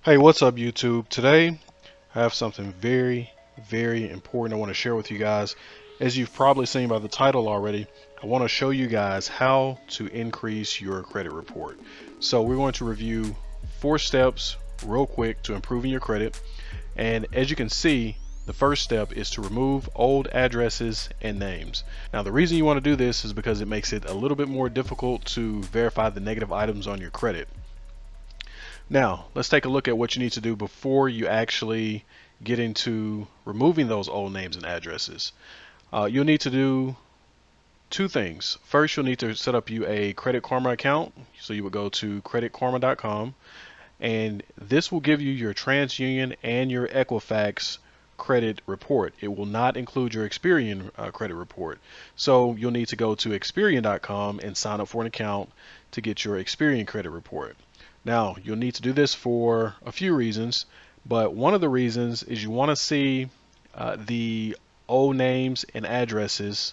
Hey, what's up, YouTube? Today, I have something very important I want to share with you guys. As you've probably seen by the title already, I want to show you guys how to increase your credit report. So we're going to review 4 steps real quick to improving your credit. And as you can see, the first step is to remove old addresses and names. Now, the reason you want to do this is because it makes it a little bit more difficult to verify the negative items on your credit. Now, let's take a look at what you need to do before you actually get into removing those old names and addresses. You'll need to do 2 things. First, you'll need to set up you a Credit Karma account. So you would go to creditkarma.com, and this will give you your TransUnion and your Equifax credit report. It will not include your Experian credit report. So you'll need to go to Experian.com and sign up for an account to get your Experian credit report. Now, you'll need to do this for a few reasons, but one of the reasons is you want to see the old names and addresses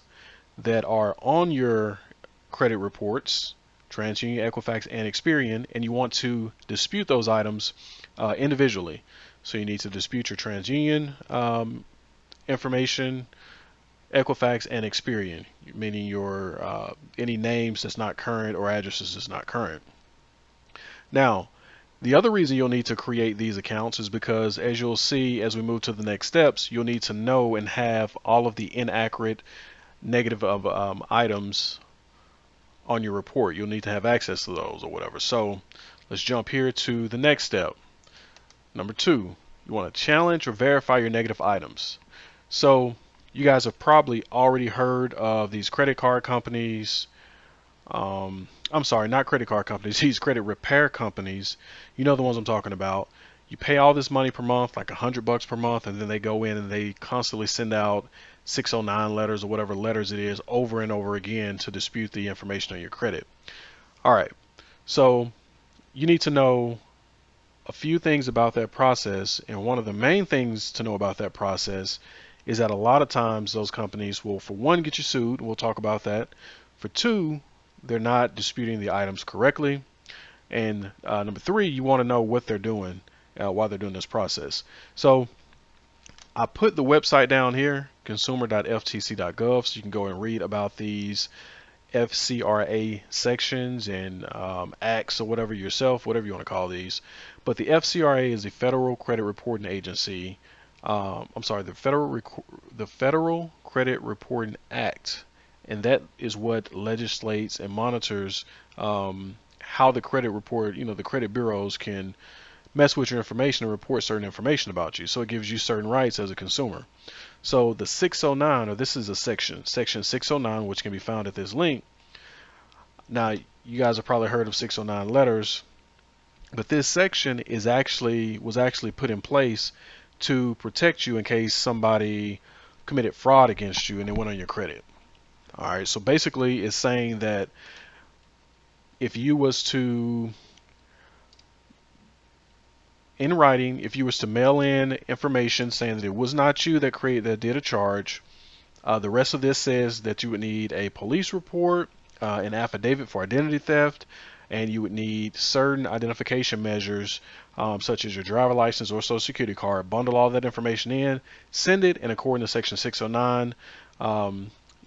that are on your credit reports, TransUnion, Equifax, and Experian, and you want to dispute those items individually. So you need to dispute your TransUnion information, Equifax, and Experian, meaning your any names that's not current or addresses that's not current. Now, the other reason you'll need to create these accounts is because, as you'll see as we move to the next steps, you'll need to know and have all of the inaccurate negative of items on your report. You'll need to have access to those or whatever. So let's jump here to the next step. Number 2, you want to challenge or verify your negative items. So you guys have probably already heard of these credit card companies. I'm sorry, not credit card companies, these credit repair companies. You know the ones I'm talking about. You pay all this money per month, like $100 per month, and then they go in and they constantly send out 609 letters or whatever letters it is over and over again to dispute the information on your credit. All right, so you need to know a few things about that process, and one of the main things to know about that process is that a lot of times those companies will, for one, get you sued. We'll talk about that. For two, they're not disputing the items correctly. And number 3, you want to know what they're doing while they're doing this process. So I put the website down here, consumer.ftc.gov, so you can go and read about these FCRA sections and acts or whatever yourself, whatever you want to call these. But the FCRA is the Federal Credit Reporting Agency. I'm sorry, the Federal Credit Reporting Act, and that is what legislates and monitors how the credit report, the credit bureaus can mess with your information and report certain information about you. So it gives you certain rights as a consumer. So the 609, or this is a section 609, which can be found at this link. Now, you guys have probably heard of 609 letters, but this section was actually put in place to protect you in case somebody committed fraud against you and it went on your credit. All right, so basically it's saying that if you was to, in writing, if you was to mail in information saying that it was not you that did a charge, the rest of this says that you would need a police report, an affidavit for identity theft, and you would need certain identification measures, such as your driver license or social security card. Bundle all that information in, send it, and according to Section 609,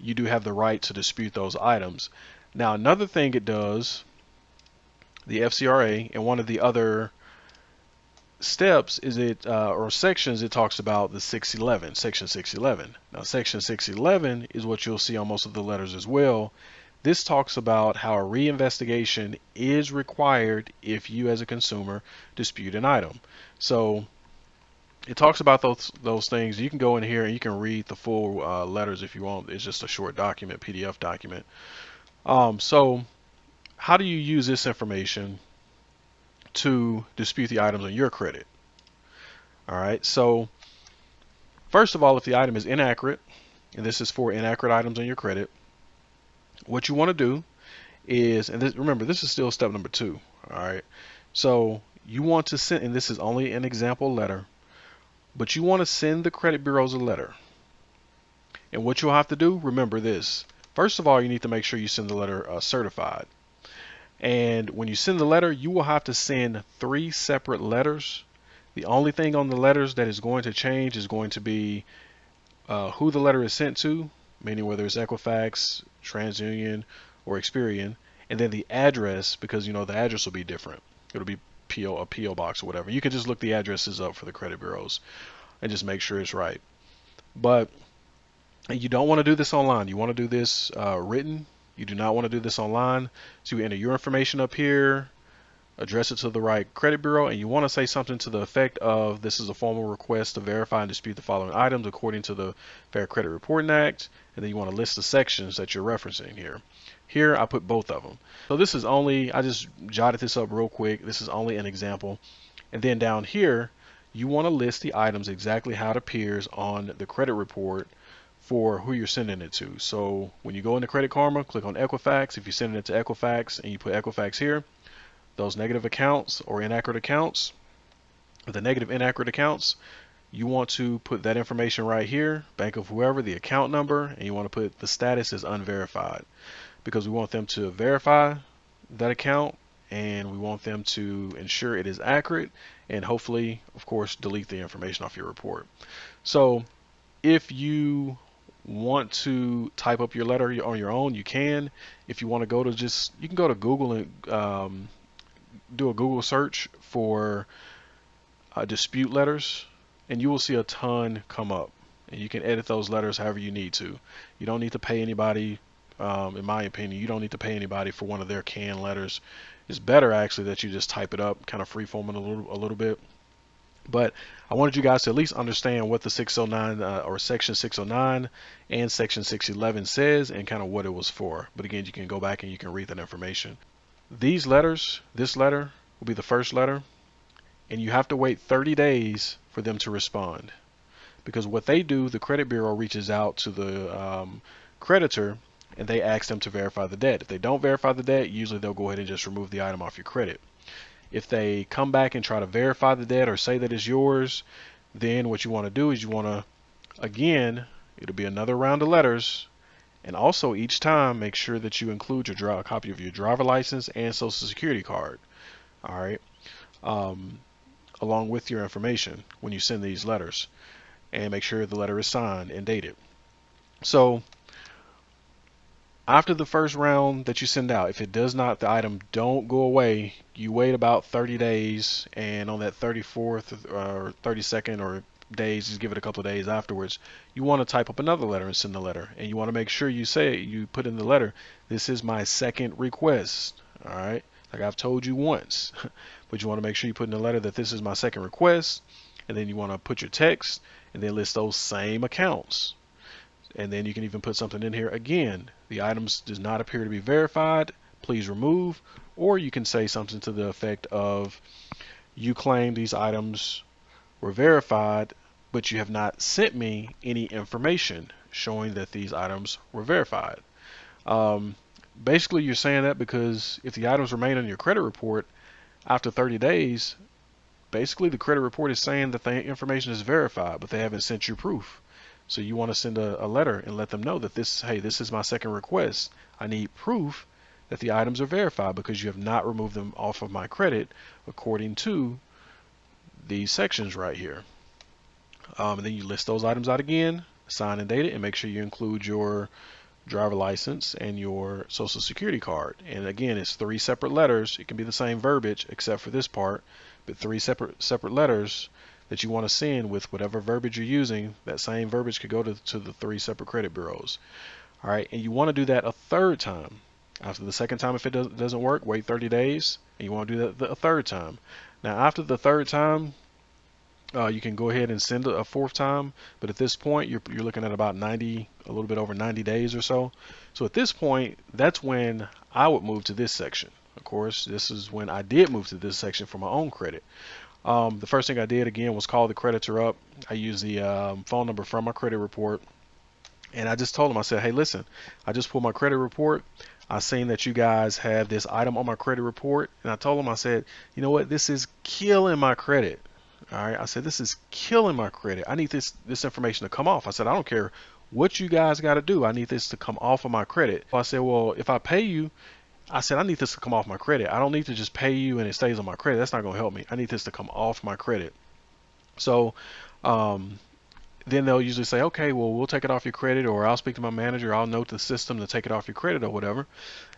you do have the right to dispute those items. Now, another thing it does, the FCRA, and one of the other steps is or sections, it talks about the 611, Section 611. Now, Section 611 is what you'll see on most of the letters as well. This talks about how a reinvestigation is required if you as a consumer dispute an item. So it talks about those things. You can go in here and you can read the full letters if you want. It's just a short document, PDF document. So how do you use this information to dispute the items on your credit? All right, so first of all, if the item is inaccurate, and this is for inaccurate items on your credit, what you want to do is, and remember, this is still step number 2. All right, so you want to send, and this is only an example letter, but you want to send the credit bureaus a letter. And what you'll have to do, remember this. First of all, you need to make sure you send the letter certified. And when you send the letter, you will have to send 3 separate letters The only thing on the letters that is going to change is going to be who the letter is sent to, meaning whether it's Equifax, TransUnion, or Experian, and then the address, because you know the address will be different. It'll be a PO box or whatever. You can just look the addresses up for the credit bureaus and just make sure it's right. But you don't want to do this online. You want to do this written. You do not want to do this online. So you enter your information up here, address it to the right credit bureau, and you want to say something to the effect of, this is a formal request to verify and dispute the following items according to the Fair Credit Reporting Act, and then you want to list the sections that you're referencing here. Here I put both of them. So this is only, I just jotted this up real quick. This is only an example. And then down here, you want to list the items exactly how it appears on the credit report for who you're sending it to. So when you go into Credit Karma, click on Equifax. If you're sending it to Equifax and you put Equifax here, those negative accounts or inaccurate accounts, or the negative inaccurate accounts, you want to put that information right here, bank of whoever, the account number, and you want to put the status as unverified, because we want them to verify that account and we want them to ensure it is accurate and hopefully, of course, delete the information off your report. So if you want to type up your letter on your own, you can. If you want to go to you can go to Google and do a Google search for dispute letters, and you will see a ton come up. And you can edit those letters however you need to. You don't need to pay anybody. In my opinion, you don't need to pay anybody for one of their canned letters. It's better actually that you just type it up, kind of freeform it a little bit. But I wanted you guys to at least understand what the 609 or Section 609 and Section 611 says and kind of what it was for. But again, you can go back and you can read that information. These letters, this letter will be the first letter, and you have to wait 30 days for them to respond. Because what they do, the credit bureau reaches out to the creditor and they ask them to verify the debt. If they don't verify the debt, usually they'll go ahead and just remove the item off your credit. If they come back and try to verify the debt or say that it's yours, then what you want to do is you want to, again, it'll be another round of letters, and also each time make sure that you include a copy of your driver license and social security card. All right, along with your information when you send these letters, and make sure the letter is signed and dated. So after the first round that you send out, if it does not, the item don't go away, you wait about 30 days, and on that 34th or 32nd or days, just give it a couple of days afterwards, you want to type up another letter and send the letter. And you want to make sure you put in the letter, this is my second request. All right, like I've told you once, but you want to make sure you put in the letter that this is my second request, and then you want to put your text and then list those same accounts. And then you can even put something in here again. The items does not appear to be verified. Please remove. Or you can say something to the effect of, you claim these items were verified, but you have not sent me any information showing that these items were verified. Basically, you're saying that because if the items remain on your credit report after 30 days, basically the credit report is saying that the information is verified, but they haven't sent you proof. So you want to send a letter and let them know that this is my second request. I need proof that the items are verified because you have not removed them off of my credit according to these sections right here. And then you list those items out again, sign and date it, and make sure you include your driver license and your social security card. And again, it's 3 separate letters. It can be the same verbiage except for this part, but 3 separate letters that you want to send with whatever verbiage you're using. That same verbiage could go to the 3 separate credit bureaus. All right, and you want to do that a third time. After the second time, if it doesn't work, wait 30 days, and you want to do that a third time. Now, after the third time, you can go ahead and send a fourth time, but at this point, you're looking at about a little bit over 90 days or so. So at this point, that's when I would move to this section. Of course, this is when I did move to this section for my own credit. The first thing I did again was call the creditor up. I used the phone number from my credit report, and I just told them, I said, hey, listen, I just pulled my credit report. I seen that you guys have this item on my credit report, and I told them, I said, you know what, this is killing my credit. All right, I said, this is killing my credit. I need this information to come off. I said, I don't care what you guys got to do. I need this to come off of my credit. I said, well, if I pay you, I said, I need this to come off my credit. I don't need to just pay you and it stays on my credit. That's not going to help me. I need this to come off my credit. So then they'll usually say, okay, well, we'll take it off your credit, or I'll speak to my manager, I'll note the system to take it off your credit or whatever.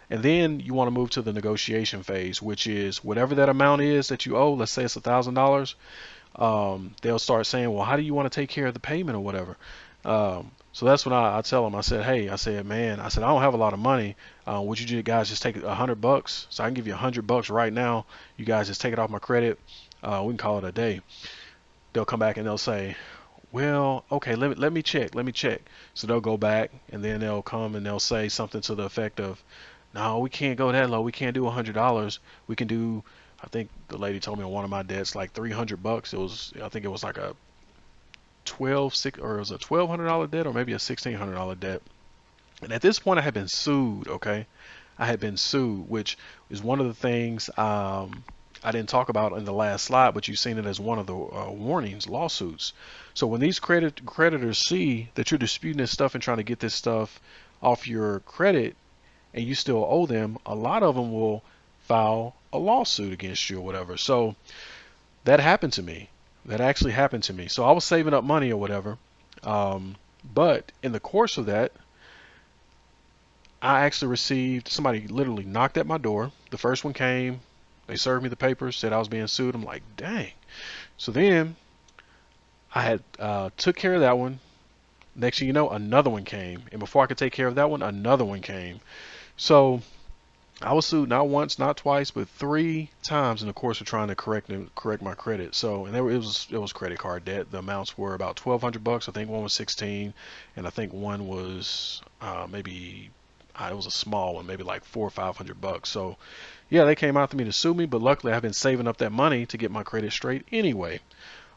And then you want to move to the negotiation phase, which is whatever that amount is that you owe. Let's say it's $1,000. They'll start saying, well, how do you want to take care of the payment or whatever? So that's when I tell them, I said, hey, I said, man, I said, I don't have a lot of money. Would you guys just take $100? So I can give you $100 right now. You guys just take it off my credit. We can call it a day. They'll come back and they'll say, well, okay, let me check. So they'll go back and then they'll come and they'll say something to the effect of, no, we can't go that low. We can't do $100. We can do, I think the lady told me on one of my debts like $300. I think it was like a 12 six or it was a $1,200 debt or maybe a $1,600 debt. And at this point, I had been sued. Okay, I had been sued, which is one of the things I didn't talk about in the last slide, but you've seen it as one of the warnings, lawsuits. So when these creditors see that you're disputing this stuff and trying to get this stuff off your credit and you still owe them, a lot of them will file a lawsuit against you or whatever. So that happened to me. That actually happened to me. So I was saving up money or whatever. But in the course of that, I actually received somebody literally knocked at my door. The first one came, they served me the papers, said I was being sued. I'm like, dang. So then I had took care of that one. Next thing you know, another one came, and before I could take care of that one, another one came. So I was sued not once, not twice, but 3 times in the course of trying to correct my credit. So, and it was credit card debt. The amounts were about $1,200. I think one was 16, and I think one was maybe it was a small one, maybe like 400 or 500 bucks. So, yeah, they came after me to sue me, but luckily I've been saving up that money to get my credit straight anyway.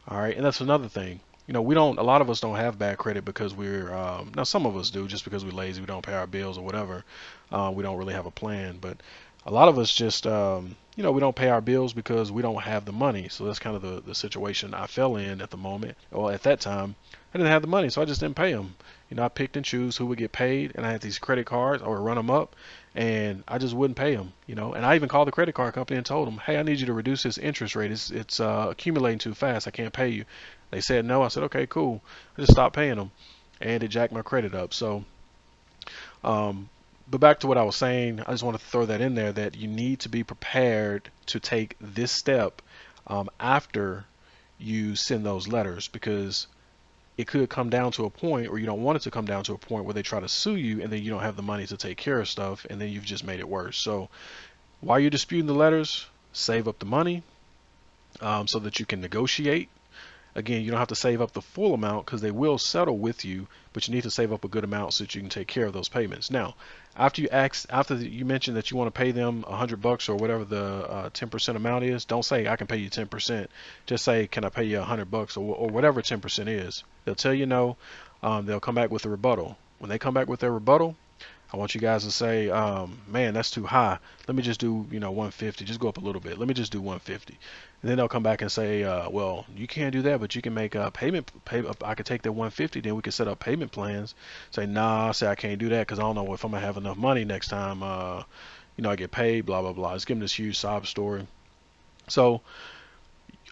All right, and that's another thing. We don't. A lot of us don't have bad credit because we're now some of us do just because we're lazy. We don't pay our bills or whatever. We don't really have a plan. But a lot of us just we don't pay our bills because we don't have the money. So that's kind of the situation I fell in at the moment. Well, at that time, I didn't have the money, so I just didn't pay them. I picked and choose who would get paid, and I had these credit cards. I would run them up, and I just wouldn't pay them. And I even called the credit card company and told them, hey, I need you to reduce this interest rate. It's accumulating too fast. I can't pay you. They said no. I said, okay, cool. I just stopped paying them, and it jacked my credit up. So, um, but back to what I was saying, I just want to throw that in there that you need to be prepared to take this step after you send those letters, because it could come down to a point, or you don't want it to come down to a point where they try to sue you and then you don't have the money to take care of stuff, and then you've just made it worse. So while you're disputing the letters, save up the money so that you can negotiate. Again, you don't have to save up the full amount because they will settle with you, but you need to save up a good amount so that you can take care of those payments. Now, after you mentioned that you want to pay them $100 or whatever the 10% amount is, don't say I can pay you 10%. Just say, can I pay you $100 or whatever 10% is. They'll tell you no. They'll come back with a rebuttal. When they come back with their rebuttal, I want you guys to say, man, that's too high. Let me just do, 150. Just go up a little bit. Let me just do 150. And then they'll come back and say, well, you can't do that, but you can make a payment. I could take that 150. Then we can set up payment plans. Say, nah, say I can't do that because I don't know if I'm gonna have enough money next time. I get paid. Blah blah blah. Just give them this huge sob story. So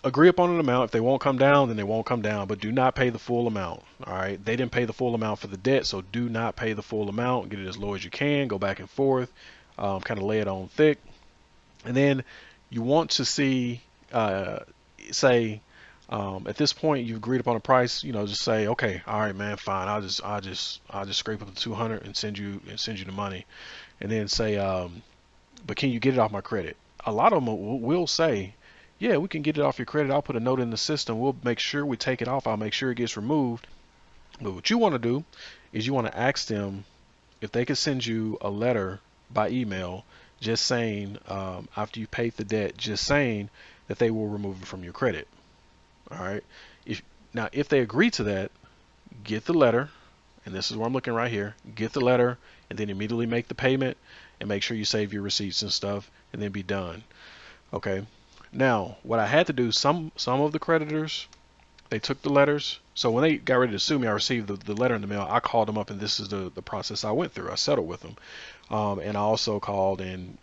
agree upon an amount. If they won't come down, then they won't come down, but do not pay the full amount. All right. They didn't pay the full amount for the debt, so do not pay the full amount. Get it as low as you can. Go back and forth. Kind of lay it on thick. And then you want to see, say, at this point you've agreed upon a price. Just say, okay, all right, man, fine. I'll just scrape up the 200 and send you the money. And then say, but can you get it off my credit? A lot of them will say, yeah, we can get it off your credit. I'll put a note in the system. We'll make sure we take it off. I'll make sure it gets removed. But what you want to do is you want to ask them if they could send you a letter by email just saying, after you paid the debt, just saying that they will remove it from your credit. All right. If they agree to that, get the letter, and this is where I'm looking right here. Get the letter and then immediately make the payment and make sure you save your receipts and stuff and then be done. Okay. Now, what I had to do, some of the creditors, they took the letters. So when they got ready to sue me, I received the letter in the mail. I called them up, and this is the process I went through. I settled with them, and I also called and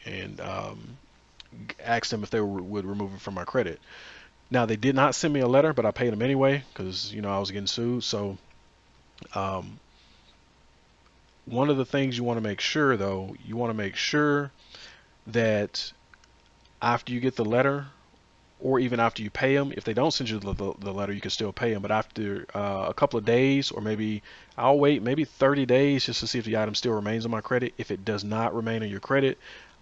asked them if they would remove it from my credit. Now they did not send me a letter, but I paid them anyway because I was getting sued. So um, one of the things you want to make sure though, you want to make sure that after you get the letter, or even after you pay them, if they don't send you the letter, you can still pay them. But after a couple of days, or maybe I'll wait maybe 30 days just to see if the item still remains on my credit. If it does not remain on your credit,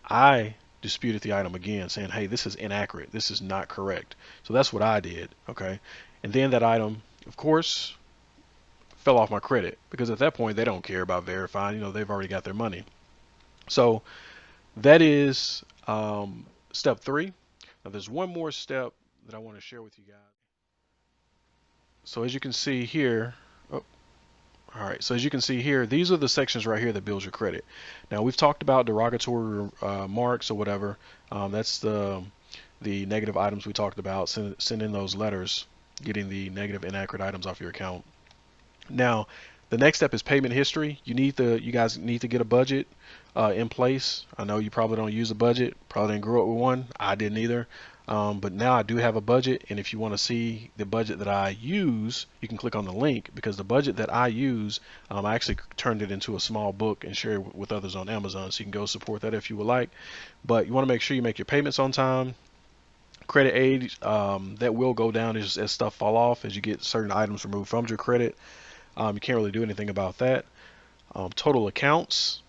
I disputed the item again, saying, hey, this is inaccurate. This is not correct. So that's what I did. Okay. And then that item, of course, fell off my credit because at that point they don't care about verifying. They've already got their money. So that is step 3. Now there's one more step that I want to share with you guys. So as you can see here, oh, all right. So as you can see here, these are the sections right here that build your credit. Now we've talked about derogatory marks or whatever. That's the negative items we talked about. Sending those letters, getting the negative inaccurate items off your account. Now, the next step is payment history. You guys need to get a budget in place. I know you probably don't use a budget, probably didn't grow up with one. I didn't either. But now I do have a budget, and if you want to see the budget that I use, you can click on the link because the budget that I use, I actually turned it into a small book and share it with others on Amazon, so you can go support that if you would like. But you want to make sure you make your payments on time. Credit aid, that will go down as stuff fall off, as you get certain items removed from your credit. You can't really do anything about that. Total accounts.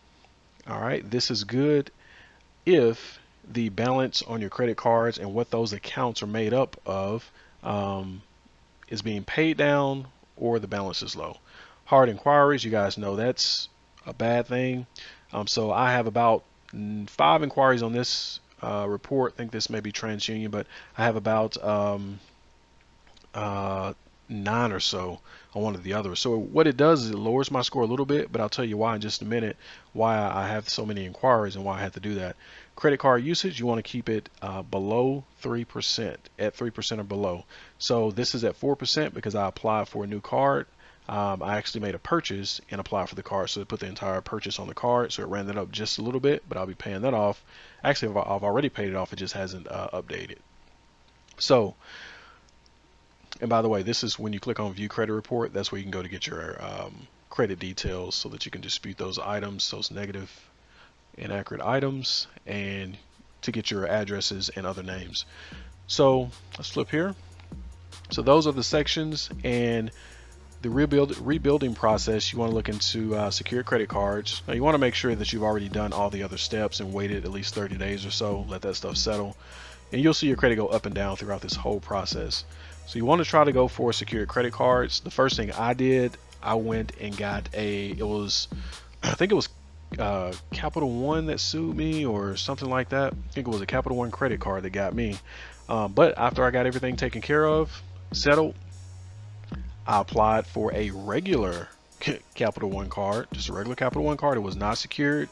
All right, this is good if the balance on your credit cards and what those accounts are made up of is being paid down or the balance is low. Hard inquiries, you guys know that's a bad thing. So I have about 5 inquiries on this report. I think this may be TransUnion, but I have about 9 or so on one of the others. So what it does is it lowers my score a little bit, but I'll tell you why in just a minute, why I have so many inquiries and why I had to do that. Credit card usage, you want to keep it below 3%, at 3% or below. So this is at 4% because I applied for a new card. I actually made a purchase and applied for the card, so it put the entire purchase on the card, so it ran that up just a little bit, but I'll be paying that off. Actually, I've already paid it off, it just hasn't updated. So, and by the way, this is when you click on view credit report, that's where you can go to get your credit details so that you can dispute those items, those negative inaccurate items, and to get your addresses and other names. So let's flip here. So those are the sections, and the rebuilding process, you want to look into secure credit cards. Now you want to make sure that you've already done all the other steps and waited at least 30 days or so, let that stuff settle, and you'll see your credit go up and down throughout this whole process. So you want to try to go for secured credit cards. The first thing I did, I went and got I think it was Capital One that sued me or something like that. I think it was a Capital One credit card that got me. But after I got everything taken care of, settled, I applied for a regular Capital One card, just a regular Capital One card. It was not secured,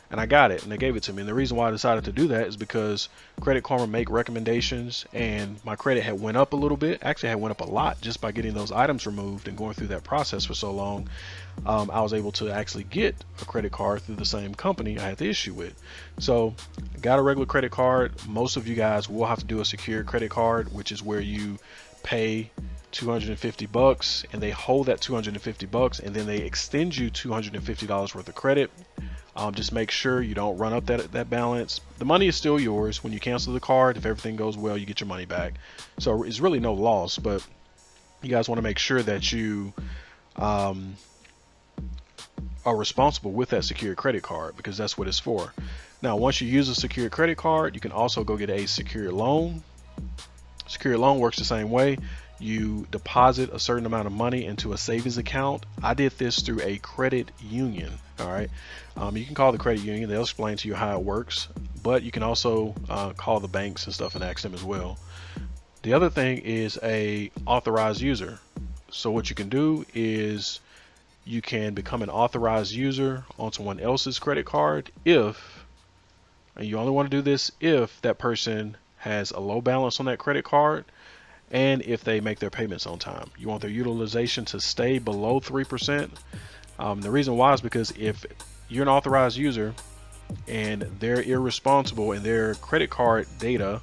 and I got it, and they gave it to me. And the reason why I decided to do that is because Credit Karma make recommendations, and my credit had went up a little bit. Actually, had went up a lot just by getting those items removed and going through that process for so long. I was able to actually get a credit card through the same company I had the issue with. So I got a regular credit card. Most of you guys will have to do a secured credit card, which is where you pay $250 and they hold that $250 and then they extend you $250 worth of credit. Just make sure you don't run up that balance. The money is still yours. When you cancel the card, if everything goes well, you get your money back. So it's really no loss, but you guys want to make sure that you are responsible with that secured credit card, because that's what it's for. Now, once you use a secured credit card, you can also go get a secured loan. Secured loan works the same way. You deposit a certain amount of money into a savings account. I did this through a credit union. All right. You can call the credit union. They'll explain to you how it works, but you can also call the banks and stuff and ask them as well. The other thing is a authorized user. So what you can do is you can become an authorized user on someone else's credit card and you only want to do this if that person has a low balance on that credit card and if they make their payments on time. You want their utilization to stay below 3%. The reason why is because if you're an authorized user and they're irresponsible and their credit card data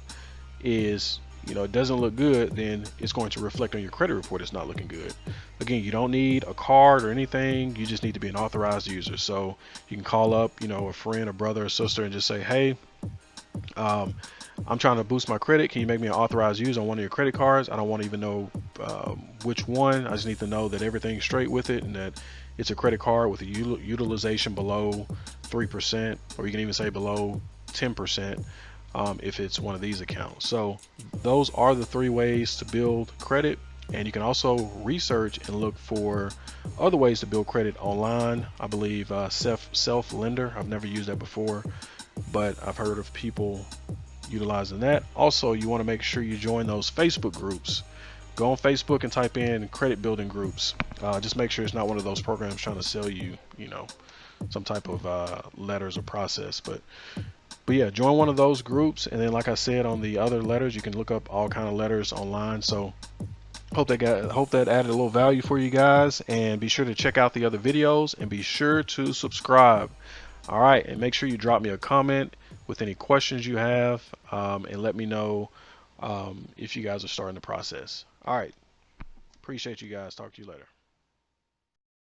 is it doesn't look good, then it's going to reflect on your credit report. It's not looking good. Again, you don't need a card or anything. You just need to be an authorized user. So you can call up, a friend, a brother, or sister, and just say, hey, um, I'm trying to boost my credit. Can you make me an authorized user on one of your credit cards? I don't want to even know which one. I just need to know that everything's straight with it and that it's a credit card with a utilization below 3%, or you can even say below 10%, if it's one of these accounts. So those are the 3 ways to build credit. And you can also research and look for other ways to build credit online. I believe self lender. I've never used that before, but I've heard of people utilizing that. Also, you want to make sure you join those Facebook groups. Go on Facebook and type in credit building groups. Just make sure it's not one of those programs trying to sell you, some type of letters or process. But yeah, join one of those groups, and then like I said, on the other letters, you can look up all kind of letters online. So hope that added a little value for you guys, and be sure to check out the other videos and be sure to subscribe. All right, and make sure you drop me a comment with any questions you have, and let me know if you guys are starting the process. All right, appreciate you guys. Talk to you later.